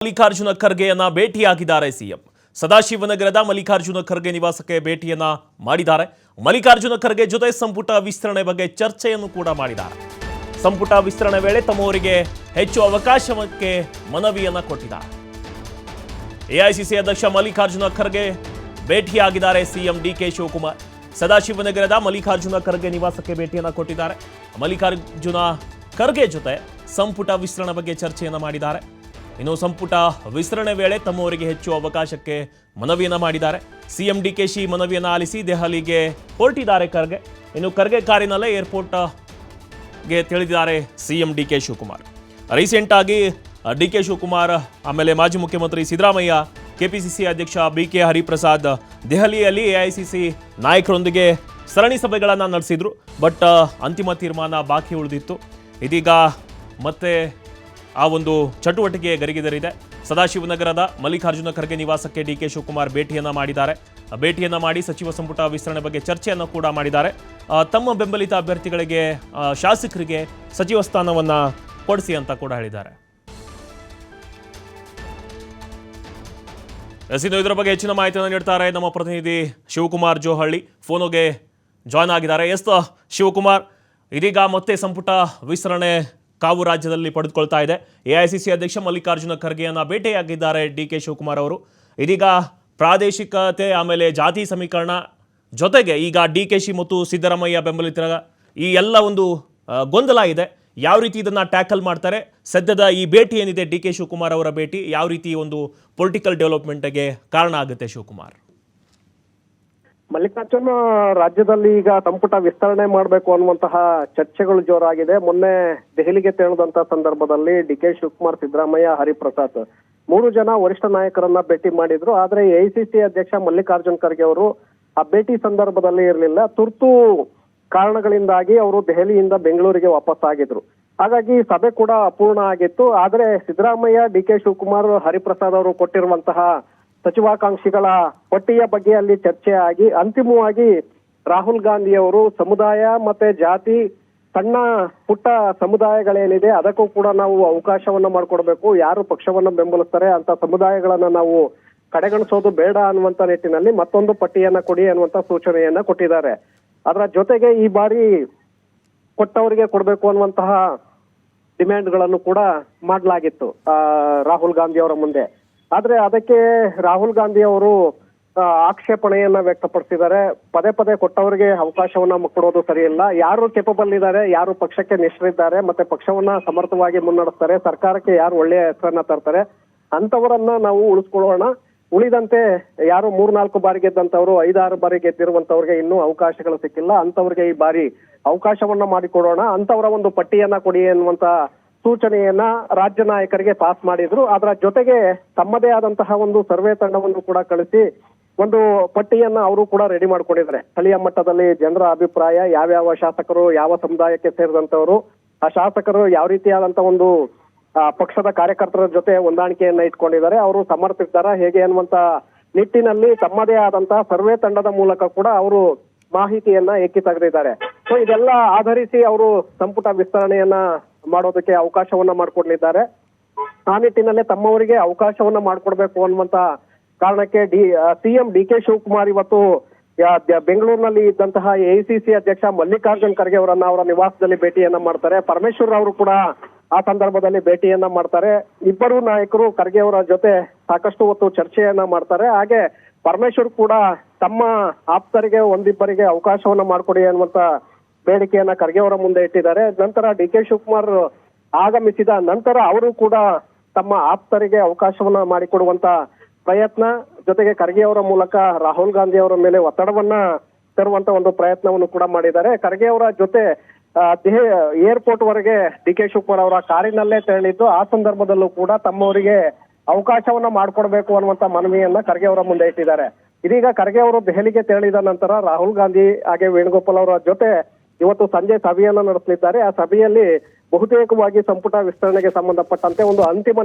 Mallikarjuna ಖರ್ಗೆಯನ್ನ ಭೇಟಿಯಾಗಿದ್ದಾರೆ CM. ಸದಾಶಿವನಗರದ Mallikarjuna Kharge ನಿವಾಸಕ್ಕೆ ಭೇಟಿಯನ್ನ ಮಾಡಿದ್ದಾರೆ. ಮಲ್ಲಿಕಾರ್ಜುನ ಖರ್ಗೆ ಜೊತೆ ಸಂಪುಟ ವಿಸ್ತರಣೆ ಬಗ್ಗೆ ಚರ್ಚೆಯನ್ನು ಕೂಡ ಮಾಡಿದ್ದಾರೆ. ಸಂಪುಟ ವಿಸ್ತರಣೆ ವೇಳೆ ತಮ್ಮವರಿಗೆ ಹೆಚ್ಚು ಅವಕಾಶಕ್ಕೆ ಮನವಿಯನ್ನ ಕೊಟ್ಟಿದ್ದಾರೆ. ಎಐಸಿಸಿ ಅಧ್ಯಕ್ಷ ಮಲ್ಲಿಕಾರ್ಜುನ ಖರ್ಗೆ ಭೇಟಿಯಾಗಿದ್ದಾರೆ ಸಿಎಂ ಡಿಕೆ ಶಿವಕುಮಾರ್. ಸದಾಶಿವನಗರದ ಮಲ್ಲಿಕಾರ್ಜುನ ಖರ್ಗೆ ನಿವಾಸಕ್ಕೆ ಭೇಟಿಯನ್ನ ಕೊಟ್ಟಿದ್ದಾರೆ. ಮಲ್ಲಿಕಾರ್ಜುನ ಖರ್ಗೆ ಜೊತೆ ಸಂಪುಟ ವಿಸ್ತರಣೆ ಬಗ್ಗೆ ಚರ್ಚೆಯನ್ನ ಮಾಡಿದ್ದಾರೆ. ಇನ್ನು ಸಂಪುಟ ವಿಸ್ತರಣೆ ವೇಳೆ ತಮ್ಮವರಿಗೆ ಹೆಚ್ಚು ಅವಕಾಶಕ್ಕೆ ಮನವಿಯನ್ನ ಮಾಡಿದ್ದಾರೆ. ಸಿಎಂ ಡಿಕೆಶಿ ಮನವಿಯನ್ನ ಆಲಿಸಿ ದೆಹಲಿಗೆ ಹೊರಟಿದ್ದಾರೆ ಖರ್ಗೆ. ಇನ್ನು ಖರ್ಗೆ ಕಾರಿನಲ್ಲೇ ಏರ್ಪೋರ್ಟ್ಗೆ ತಿಳಿದಿದ್ದಾರೆ ಸಿಎಂ ಡಿಕೆ ಶಿವಕುಮಾರ್. ರೀಸೆಂಟ್ ಆಗಿ ಡಿಕೆ ಶಿವಕುಮಾರ್, ಆಮೇಲೆ ಮಾಜಿ ಮುಖ್ಯಮಂತ್ರಿ ಸಿದ್ದರಾಮಯ್ಯ, ಕೆಪಿಸಿಸಿ ಅಧ್ಯಕ್ಷ ಬಿಕೆ ಹರಿಪ್ರಸಾದ್ ದೆಹಲಿಯಲ್ಲಿ ಎಐಸಿಸಿ ನಾಯಕರೊಂದಿಗೆ ಸರಣಿ ಸಭೆಗಳನ್ನು ನಡೆಸಿದ್ರು. ಬಟ್ ಅಂತಿಮ ತೀರ್ಮಾನ ಬಾಕಿ ಉಳಿದಿತ್ತು. ಇದೀಗ ಮತ್ತೆ ಆ ಒಂದು ಚಟುವಟಿಕೆ ಗರಿಗೆದರಿದೆ. ಸದಾಶಿವನಗರದ ಮಲ್ಲಿಕಾರ್ಜುನ ಖರ್ಗೆ ನಿವಾಸಕ್ಕೆ ಡಿಕೆ ಶಿವಕುಮಾರ್ ಭೇಟಿಯನ್ನ ಮಾಡಿದ್ದಾರೆ. ಭೇಟಿಯನ್ನ ಮಾಡಿ ಸಚಿವ ಸಂಪುಟ ವಿಸ್ತರಣೆ ಬಗ್ಗೆ ಚರ್ಚೆಯನ್ನು ಕೂಡ ಮಾಡಿದ್ದಾರೆ. ತಮ್ಮ ಬೆಂಬಲಿತ ಅಭ್ಯರ್ಥಿಗಳಿಗೆ, ಶಾಸಕರಿಗೆ ಸಚಿವ ಸ್ಥಾನವನ್ನ ಕೊಡಿಸಿ ಅಂತ ಕೂಡ ಹೇಳಿದ್ದಾರೆ. ಇದರ ಬಗ್ಗೆ ಹೆಚ್ಚಿನ ಮಾಹಿತಿಯನ್ನು ನೀಡ್ತಾರೆ ನಮ್ಮ ಪ್ರತಿನಿಧಿ ಶಿವಕುಮಾರ್ ಜೋಹಳ್ಳಿ. ಫೋನುಗೆ ಜಾಯ್ನ್ ಆಗಿದ್ದಾರೆ. ಶಿವಕುಮಾರ್, ಇದೀಗ ಮತ್ತೆ ಸಂಪುಟ ವಿಸ್ತರಣೆ ಕಾವು ರಾಜ್ಯದಲ್ಲಿ ಪಡೆದುಕೊಳ್ತಾ ಇದೆ. ಎಐಸಿಸಿ ಅಧ್ಯಕ್ಷ ಮಲ್ಲಿಕಾರ್ಜುನ ಖರ್ಗೆಯನ್ನ ಭೇಟಿಯಾಗಿದ್ದಾರೆ ಡಿಕೆ ಶಿವಕುಮಾರ್ ಅವರು. ಇದೀಗ ಪ್ರಾದೇಶಿಕತೆ, ಆಮೇಲೆ ಜಾತಿ ಸಮೀಕರಣ ಜೊತೆಗೆ ಈಗ ಡಿಕೆಶಿ ಮತ್ತು ಸಿದ್ದರಾಮಯ್ಯ ಬೆಂಬಲಿತರ ಈ ಎಲ್ಲ ಒಂದು ಗೊಂದಲ ಇದೆ. ಯಾವ ರೀತಿ ಇದನ್ನ ಟ್ಯಾಕಲ್ ಮಾಡ್ತಾರೆ? ಸದ್ಯದ ಈ ಭೇಟಿ ಏನಿದೆ, ಡಿಕೆ ಶಿವಕುಮಾರ್ ಅವರ ಭೇಟಿ ಯಾವ ರೀತಿ ಒಂದು ಪೊಲಿಟಿಕಲ್ ಡೆವಲಪ್ಮೆಂಟ್ಗೆ ಕಾರಣ ಆಗುತ್ತೆ ಶಿವಕುಮಾರ್? ಮಲ್ಲಿಕಾರ್ಜುನ ರಾಜ್ಯದಲ್ಲಿ ಈಗ ಸಂಪುಟ ವಿಸ್ತರಣೆ ಮಾಡಬೇಕು ಅನ್ನುವಂತಹ ಚರ್ಚೆಗಳು ಜೋರಾಗಿದೆ. ಮೊನ್ನೆ ದೆಹಲಿಗೆ ತೆರಳಿದಂತಹ ಸಂದರ್ಭದಲ್ಲಿ ಡಿಕೆ ಶಿವಕುಮಾರ್, ಸಿದ್ದರಾಮಯ್ಯ, ಹರಿಪ್ರಸಾದ್ 3 ಜನ ವರಿಷ್ಠ ನಾಯಕರನ್ನ ಭೇಟಿ ಮಾಡಿದ್ರು. ಆದ್ರೆ ಎಐಸಿಸಿ ಅಧ್ಯಕ್ಷ ಮಲ್ಲಿಕಾರ್ಜುನ್ ಖರ್ಗೆ ಅವರು ಆ ಭೇಟಿ ಸಂದರ್ಭದಲ್ಲಿ ಇರಲಿಲ್ಲ. ತುರ್ತು ಕಾರಣಗಳಿಂದಾಗಿ ಅವರು ದೆಹಲಿಯಿಂದ ಬೆಂಗಳೂರಿಗೆ ವಾಪಸ್ ಆಗಿದ್ರು. ಹಾಗಾಗಿ ಸಭೆ ಕೂಡ ಅಪೂರ್ಣ ಆಗಿತ್ತು. ಆದ್ರೆ ಸಿದ್ದರಾಮಯ್ಯ, ಡಿಕೆ ಶಿವಕುಮಾರ್, ಹರಿಪ್ರಸಾದ್ ಅವರು ಕೊಟ್ಟಿರುವಂತಹ ಸಚಿವಾಕಾಂಕ್ಷಿಗಳ ಪಟ್ಟಿಯ ಬಗ್ಗೆ ಅಲ್ಲಿ ಚರ್ಚೆ ಆಗಿ ಅಂತಿಮವಾಗಿ ರಾಹುಲ್ ಗಾಂಧಿ ಅವರು ಸಮುದಾಯ ಮತ್ತೆ ಜಾತಿ, ಸಣ್ಣ ಪುಟ್ಟ ಸಮುದಾಯಗಳೇನಿದೆ ಅದಕ್ಕೂ ಕೂಡ ನಾವು ಅವಕಾಶವನ್ನ ಮಾಡಿಕೊಡ್ಬೇಕು. ಯಾರು ಪಕ್ಷವನ್ನ ಬೆಂಬಲಿಸ್ತಾರೆ ಅಂತ ಸಮುದಾಯಗಳನ್ನ ನಾವು ಕಡೆಗಣಿಸೋದು ಬೇಡ ಅನ್ನುವಂತ ನಿಟ್ಟಿನಲ್ಲಿ ಮತ್ತೊಂದು ಪಟ್ಟಿಯನ್ನ ಕೊಡಿ ಅನ್ನುವಂತ ಸೂಚನೆಯನ್ನ ಕೊಟ್ಟಿದ್ದಾರೆ. ಅದರ ಜೊತೆಗೆ ಈ ಬಾರಿ ಕೊಟ್ಟವರಿಗೆ ಕೊಡ್ಬೇಕು ಅನ್ನುವಂತಹ ಡಿಮ್ಯಾಂಡ್ಗಳನ್ನು ಕೂಡ ಮಾಡಲಾಗಿತ್ತು ರಾಹುಲ್ ಗಾಂಧಿ ಅವರ ಮುಂದೆ. ಆದ್ರೆ ಅದಕ್ಕೆ ರಾಹುಲ್ ಗಾಂಧಿ ಅವರು ಆಕ್ಷೇಪಣೆಯನ್ನ ವ್ಯಕ್ತಪಡಿಸಿದ್ದಾರೆ. ಪದೇ ಪದೇ ಕೊಟ್ಟವರಿಗೆ ಅವಕಾಶವನ್ನ ಕೊಡೋದು ಸರಿಯಿಲ್ಲ. ಯಾರು ಕೇಪಬಲ್ ಇದ್ದಾರೆ, ಯಾರು ಪಕ್ಷಕ್ಕೆ ನಿಷ್ಠರಿದ್ದಾರೆ, ಮತ್ತೆ ಪಕ್ಷವನ್ನ ಸಮರ್ಥವಾಗಿ ಮುನ್ನಡೆಸ್ತಾರೆ, ಸರ್ಕಾರಕ್ಕೆ ಯಾರು ಒಳ್ಳೆಯ ಹೆಸರನ್ನ ತರ್ತಾರೆ ಅಂತವರನ್ನ ನಾವು ಉಳಿಸ್ಕೊಳ್ಳೋಣ. ಉಳಿದಂತೆ ಯಾರು 3-4 ಬಾರಿ ಗೆದ್ದಂತವ್ರು, 5-6 ಬಾರಿ ಗೆದ್ದಿರುವಂತವ್ರಿಗೆ ಇನ್ನೂ ಅವಕಾಶಗಳು ಸಿಕ್ಕಿಲ್ಲ, ಅಂತವ್ರಿಗೆ ಈ ಬಾರಿ ಅವಕಾಶವನ್ನ ಮಾಡಿಕೊಡೋಣ, ಅಂತವರ ಒಂದು ಪಟ್ಟಿಯನ್ನ ಕೊಡಿ ಎನ್ನುವಂತ ಸೂಚನೆಯನ್ನ ರಾಜ್ಯ ನಾಯಕರಿಗೆ ಪಾಸ್ ಮಾಡಿದ್ರು. ಅದರ ಜೊತೆಗೆ ತಮ್ಮದೇ ಆದಂತಹ ಒಂದು ಸರ್ವೆ ತಂಡವನ್ನು ಕೂಡ ಕಳಿಸಿ ಒಂದು ಪಟ್ಟಿಯನ್ನ ಅವರು ಕೂಡ ರೆಡಿ ಮಾಡ್ಕೊಂಡಿದ್ದಾರೆ. ಸ್ಥಳೀಯ ಮಟ್ಟದಲ್ಲಿ ಜನರ ಅಭಿಪ್ರಾಯ, ಯಾವ್ಯಾವ ಶಾಸಕರು ಯಾವ ಸಮುದಾಯಕ್ಕೆ ಸೇರಿದಂತವರು, ಆ ಶಾಸಕರು ಯಾವ ರೀತಿಯಾದಂತ ಒಂದು ಪಕ್ಷದ ಕಾರ್ಯಕರ್ತರ ಜೊತೆ ಹೊಂದಾಣಿಕೆಯನ್ನ ಇಟ್ಕೊಂಡಿದ್ದಾರೆ, ಅವರು ಸಮರ್ಥಿಸ್ತಾರ ಹೇಗೆ ಅನ್ನುವಂತ ನಿಟ್ಟಿನಲ್ಲಿ ತಮ್ಮದೇ ಆದಂತಹ ಸರ್ವೆ ತಂಡದ ಮೂಲಕ ಕೂಡ ಅವರು ಮಾಹಿತಿಯನ್ನ ಎಕ್ಕಿ ತೆಗೆದಿದ್ದಾರೆ. ಸೊ ಇದೆಲ್ಲ ಆಧರಿಸಿ ಅವರು ಸಂಪುಟ ವಿಸ್ತರಣೆಯನ್ನ ಮಾಡೋದಕ್ಕೆ ಅವಕಾಶವನ್ನ ಮಾಡಿಕೊಡ್ಲಿದ್ದಾರೆ. ಆ ನಿಟ್ಟಿನಲ್ಲೇ ತಮ್ಮವರಿಗೆ ಅವಕಾಶವನ್ನ ಮಾಡಿಕೊಡ್ಬೇಕು ಅನ್ನುವಂತ ಕಾರಣಕ್ಕೆ ಸಿಎಂ ಡಿಕೆ ಶಿವಕುಮಾರ್ ಇವತ್ತು ಬೆಂಗಳೂರಿನಲ್ಲಿ ಇದ್ದಂತಹ ಎಐಸಿಸಿ ಅಧ್ಯಕ್ಷ ಮಲ್ಲಿಕಾರ್ಜುನ್ ಖರ್ಗೆ ಅವರನ್ನ ಅವರ ನಿವಾಸದಲ್ಲಿ ಭೇಟಿಯನ್ನ ಮಾಡ್ತಾರೆ. ಪರಮೇಶ್ವರ್ ಅವರು ಕೂಡ ಆ ಸಂದರ್ಭದಲ್ಲಿ ಭೇಟಿಯನ್ನ ಮಾಡ್ತಾರೆ. ಇಬ್ಬರು ನಾಯಕರು ಖರ್ಗೆ ಅವರ ಜೊತೆ ಸಾಕಷ್ಟು ಹೊತ್ತು ಚರ್ಚೆಯನ್ನ ಮಾಡ್ತಾರೆ. ಹಾಗೆ ಪರಮೇಶ್ವರ್ ಕೂಡ ತಮ್ಮ ಆಪ್ತರಿಗೆ ಒಂದಿಬ್ಬರಿಗೆ ಅವಕಾಶವನ್ನ ಮಾಡಿಕೊಡಿ ಅನ್ನುವಂತ ಬೇಡಿಕೆಯನ್ನ ಖರ್ಗೆ ಅವರ ಮುಂದೆ ಇಟ್ಟಿದ್ದಾರೆ. ನಂತರ ಡಿಕೆ ಶಿವಕುಮಾರ್ ಆಗಮಿಸಿದ ನಂತರ ಅವರು ಕೂಡ ತಮ್ಮ ಆಪ್ತರಿಗೆ ಅವಕಾಶವನ್ನ ಮಾಡಿಕೊಡುವಂತ ಪ್ರಯತ್ನ, ಜೊತೆಗೆ ಖರ್ಗೆ ಅವರ ಮೂಲಕ ರಾಹುಲ್ ಗಾಂಧಿ ಅವರ ಮೇಲೆ ಒತ್ತಡವನ್ನ ತರುವಂತ ಒಂದು ಪ್ರಯತ್ನವನ್ನು ಕೂಡ ಮಾಡಿದ್ದಾರೆ. ಖರ್ಗೆ ಅವರ ಜೊತೆ ಏರ್ಪೋರ್ಟ್ ವರೆಗೆ ಡಿಕೆ ಶಿವಕುಮಾರ್ ಅವರ ಕಾರಿನಲ್ಲೇ ತೆರಳಿದ್ದು. ಆ ಸಂದರ್ಭದಲ್ಲೂ ಕೂಡ ತಮ್ಮವರಿಗೆ ಅವಕಾಶವನ್ನ ಮಾಡಿಕೊಡ್ಬೇಕು ಅನ್ನುವಂತ ಮನವಿಯನ್ನ ಖರ್ಗೆ ಅವರ ಮುಂದೆ ಇಟ್ಟಿದ್ದಾರೆ. ಇದೀಗ ಖರ್ಗೆ ಅವರು ದೆಹಲಿಗೆ ತೆರಳಿದ ನಂತರ ರಾಹುಲ್ ಗಾಂಧಿ ಹಾಗೆ ವೇಣುಗೋಪಾಲ್ ಅವರ ಜೊತೆ ಇವತ್ತು ಸಂಜೆ ಸಭೆಯನ್ನ ನಡೆಸಲಿದ್ದಾರೆ. ಆ ಸಭೆಯಲ್ಲಿ ಬಹುತೇಕವಾಗಿ ಸಂಪುಟ ವಿಸ್ತರಣೆಗೆ ಸಂಬಂಧಪಟ್ಟಂತೆ ಒಂದು ಅಂತಿಮ